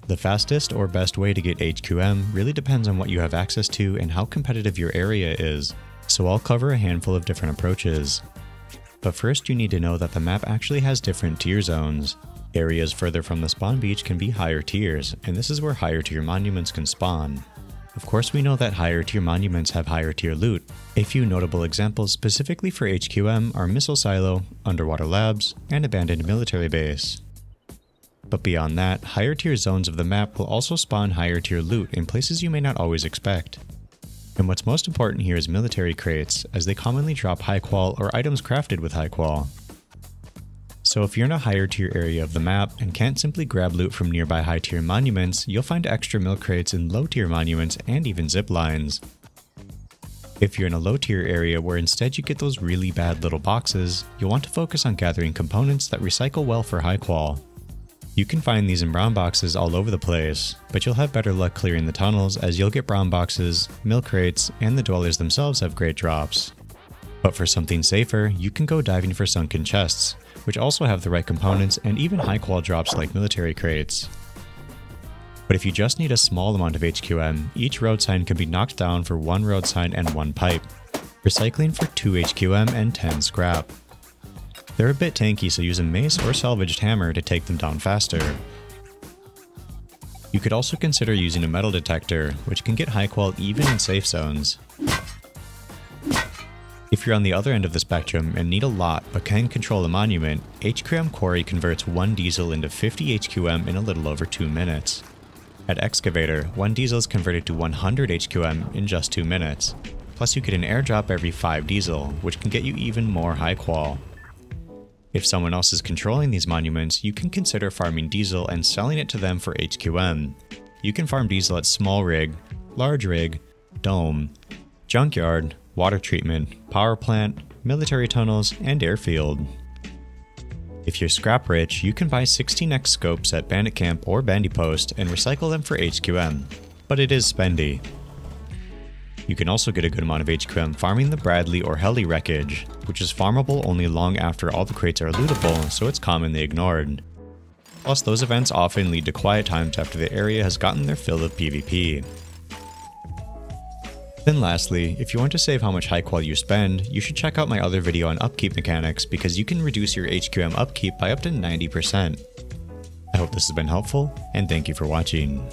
The fastest or best way to get HQM really depends on what you have access to and how competitive your area is, so I'll cover a handful of different approaches. But first you need to know that the map actually has different tier zones. Areas further from the spawn beach can be higher tiers, and this is where higher tier monuments can spawn. Of course we know that higher tier monuments have higher tier loot. A few notable examples specifically for HQM are Missile Silo, Underwater Labs, and Abandoned Military Base. But beyond that, higher tier zones of the map will also spawn higher tier loot in places you may not always expect. And what's most important here is military crates, as they commonly drop high qual or items crafted with high qual. So if you're in a higher tier area of the map and can't simply grab loot from nearby high tier monuments, you'll find extra mill crates in low tier monuments and even zip lines. If you're in a low tier area where instead you get those really bad little boxes, you'll want to focus on gathering components that recycle well for high qual. You can find these in brown boxes all over the place, but you'll have better luck clearing the tunnels as you'll get brown boxes, mill crates, and the dwellers themselves have great drops. But for something safer, you can go diving for sunken chests, which also have the right components and even high qual drops like military crates. But if you just need a small amount of HQM, each road sign can be knocked down for 1 road sign and 1 pipe, recycling for 2 HQM and 10 scrap. They're a bit tanky, so use a mace or salvaged hammer to take them down faster. You could also consider using a metal detector, which can get high qual even in safe zones. If you're on the other end of the spectrum and need a lot but can control a monument, HQM Quarry converts 1 diesel into 50 HQM in a little over 2 minutes. At Excavator, 1 diesel is converted to 100 HQM in just 2 minutes. Plus you get an airdrop every 5 diesel, which can get you even more high qual. If someone else is controlling these monuments, you can consider farming diesel and selling it to them for HQM. You can farm diesel at small rig, large rig, dome, junkyard, water treatment, power plant, military tunnels, and airfield. If you're scrap rich, you can buy 16x scopes at Bandit Camp or Bandy Post and recycle them for HQM, but it is spendy. You can also get a good amount of HQM farming the Bradley or Heli wreckage, which is farmable only long after all the crates are lootable, so it's commonly ignored. Plus, those events often lead to quiet times after the area has gotten their fill of PvP. Then lastly, if you want to save how much high qual you spend, you should check out my other video on upkeep mechanics because you can reduce your HQM upkeep by up to 90%. I hope this has been helpful, and thank you for watching.